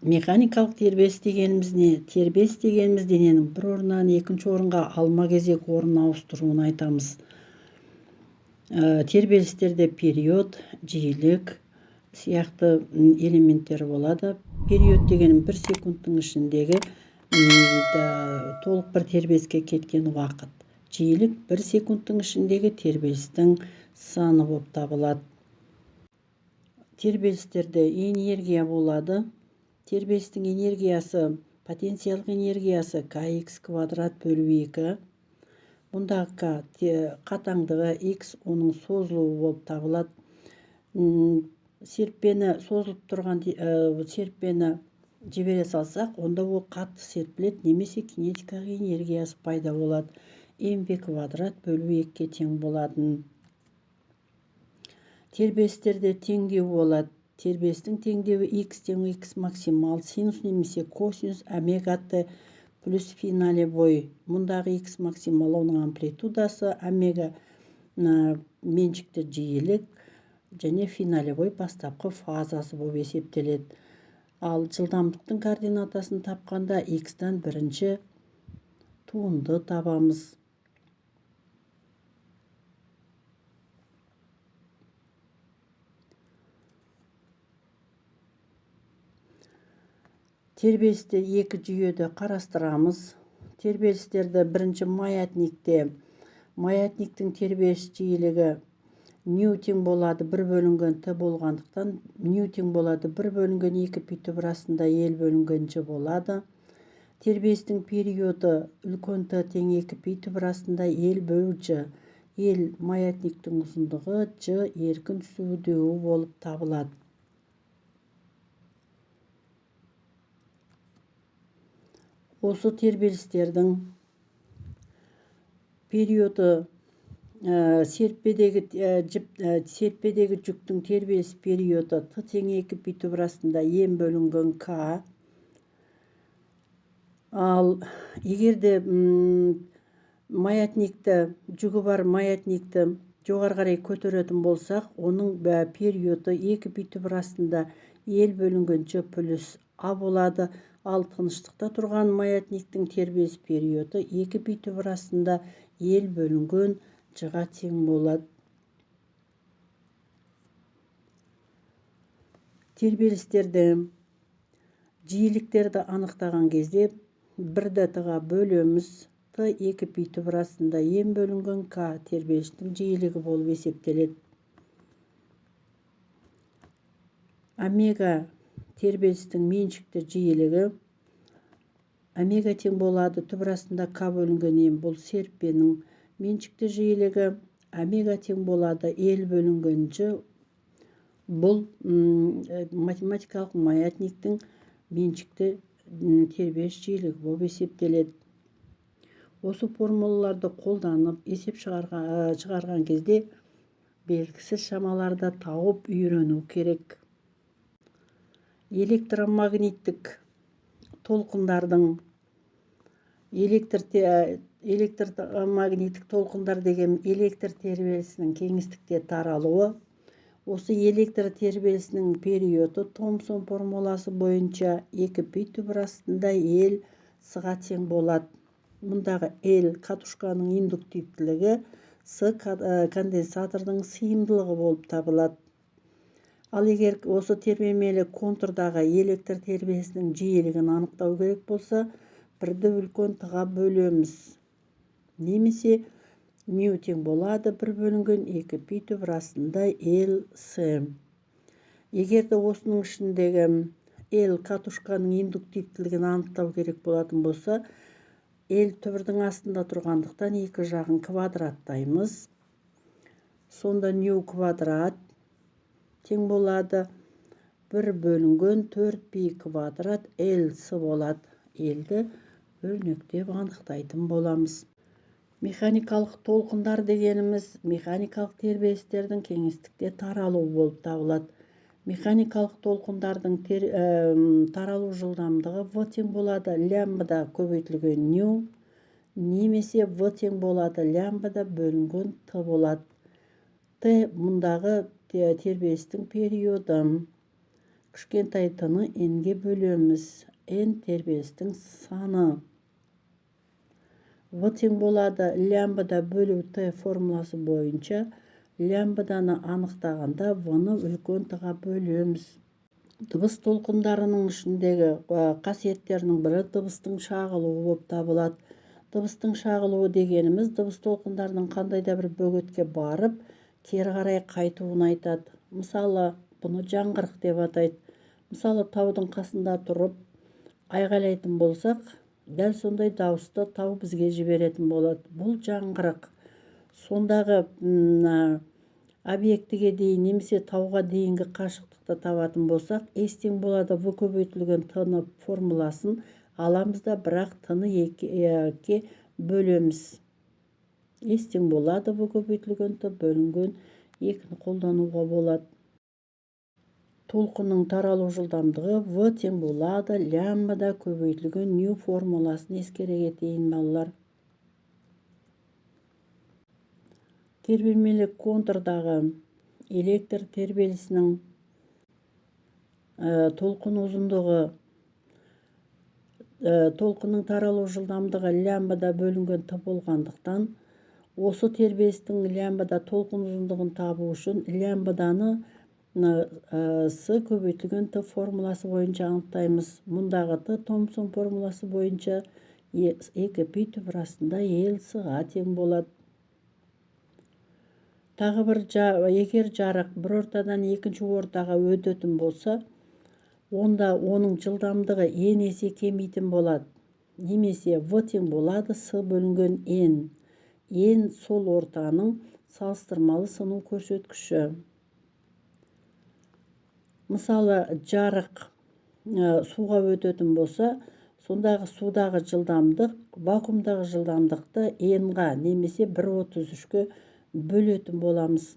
Механикалык тербеліс дегенimiz не? Тербеліс дегенimiz дененің бір орыннан екінші орынға алма кезек орын ауыстыруын айтамыз. Тербелістерде период, жиілік сияқты элементтері болады. Период деген 1 секундтың ішіндегі толық бір тербеліске кеткен уақыт. Жиілік 1 секундтың ішіндегі тербелістің саны болып табылады. Тербелістерде энергия болады. Тербелістің энергиясы, потенциялық энергиясы kx квадрат бөлу 2. Бұндағы k қатаңдығы x, оның созылуы болып табылады. Серіппені созылып тұрған серіппені жібере салсақ, онда ол қатты серпіледі, немесе кинетикалық энергиясы пайда болады. mv квадрат бөлу 2-ке тең болады. Тербелістерде теңдеу болады. Тербелістің теңдеуі x тең x максимал, синус немесе косинус омега t плюс фи нолевой. Мұндағы x максимал, оның амплитудасы, омега меншікті жиілік және фи нолевой бастапқы фазасы болып есептеледі. Ал жылдамдықтың координатасын тапқанда x-тан бірінші туынды табамыз. Тербелісте екі жүйеді қарастырамыз. Тербелістерді бірінші маятниктің тербеліс жиілігі нью тең болады 1 бөлінген т болғандықтан нью тең болады 1 бөлінген 2 пи түбірасында L бөлінген Ж болады. Тербелістің периоды үлкен т тең 2 пи түбірасында L бөлу Ж. L маятниктің ұзындығы, Ж еркін түсуі болып табылады. Осы тербелістердің периоды серіппедегі жүктің тербеліс периоды т тең 2 пи түбірасында М бөлінген К. Ал егерде жүгі бар маятникті жоғары қарай көтеретін болсақ, оның периоды 2 пи түбірасында L бөлінген Ж плюс А болады. Ал тыныштықта тұрған маятниктің тербеліс периоды 2 пи түбірасында L бөлінген Ж-ға тең болады. Тербелістерді жиіліктерді анықтаған кезде 1-ді т-ға бөлеміз. Т 2 пи түбірасында М бөлінген К тербелістің жиілігі болып есептеледі. Омега тербелістің меншікті жиілігі омега тең болады түбірасында К бөлінген М, бұл серіппенің меншікті жиілігі, омега тең болады L бөлінген Ж, бұл математикалық маятниктің меншікті тербеліс жиілігі болып есептеледі. Осы формулаларды қолданып есеп шығарған кезде белгісіз шамаларды тауып үйрену керек. Электромагниттік толқындардың электромагниттік толқындар деген электр тербелісінің кеңістікте таралуы. Осы электр тербелісінің периоды Томсон формуласы бойынша 2 пи түбірасында L с-ға тең болады. Мұндағы L катушканың индуктивтілігі, с конденсатордың сыйымдылығы болып табылады. Ал егер осы тербелмелі контурдағы электр тербелісінің жиілігін анықтау керек болса, 1-ді үлкен т-ға бөлеміз. Немесе нью тең болады 1 бөлінген 2 пи түбірасында L с. Егерде осының ішіндегі L катушканың индуктивтілігін анықтау керек болатын болса, L түбірдің астында тұрғандықтан екі жағын квадраттаймыз. Сонда нью квадрат тең болады 1 бөлінген 4 пи квадрат L с болады. L-ді өрнектеп анықтайтын боламыз. Механикалық толқындар дегеніміз механикалық тербелістердің кеңістікте таралуы болып табылады. Механикалық толқындардың таралу жылдамдығы V тең болады лямбда көбейтілген нью, немесе V тең болады лямбда бөлінген Т болады. Т мұндағы тербелістің периоды. кішкентай т-ны n-ге бөлеміз. n тербелістің саны. В тең болады лямбда бөлу т формуласы бойынша лямбданы анықтағанда в-ны үлкен т-ға бөлеміз. Дыбыс толқындарының ішіндегі қасиеттерінің бірі дыбыстың шағылуы болып табылады. Дыбыстың шағылуы дегеніміз дыбыс толқындарының қандай да бір бөгетке барып, кері қарай қайтуын айтады. Мысалы, бұны жаңғырық деп атайды. Мысалы, таудың қасында тұрып айғайлайтын болсақ, дәл сондай дауысты тау бізге жіберетін болады. Бұл жаңғырық. Сондағы объектіге дейін немесе тауға дейінгі қашықтықты табатын болсақ, S тең болады V көбейтілген т-ны формуласын аламыз да, бірақ т-ны 2-ге бөлеміз. S тең болады V көбейтілген т бөлінген 2-ні қолдануға болады. Толқынның таралу жылдамдығы V тең болады лямбда көбейтілген ню формуласын ескере кетейін балалар. Тербелмелік контурдағы электр тербелісінің толқын ұзындығы, толқынның таралу жылдамдығы лямбда бөлінген т болғандықтан, осы тербелістің лямбда толқын ұзындығын табу үшін лямбданы с көбейтілген т формуласы бойынша анықтаймыз. Мұндағы т Томсон формуласы бойынша 2 пи түбір астында L с-ға тең болады. Тағы бір, егер жарық бір ортадан екінші ортаға өтетін болса, онда оның жылдамдығы n есе кемейтін болады. Немесе V тең болады с бөлінген n. n сол ортаның салыстырмалы сыну көрсеткіші. Мысалы, жарық суға өтетін болса, сондағы судағы жылдамдық вакуумдағы жылдамдықты n-ға немесе 1,33-ке бөлетін боламыз.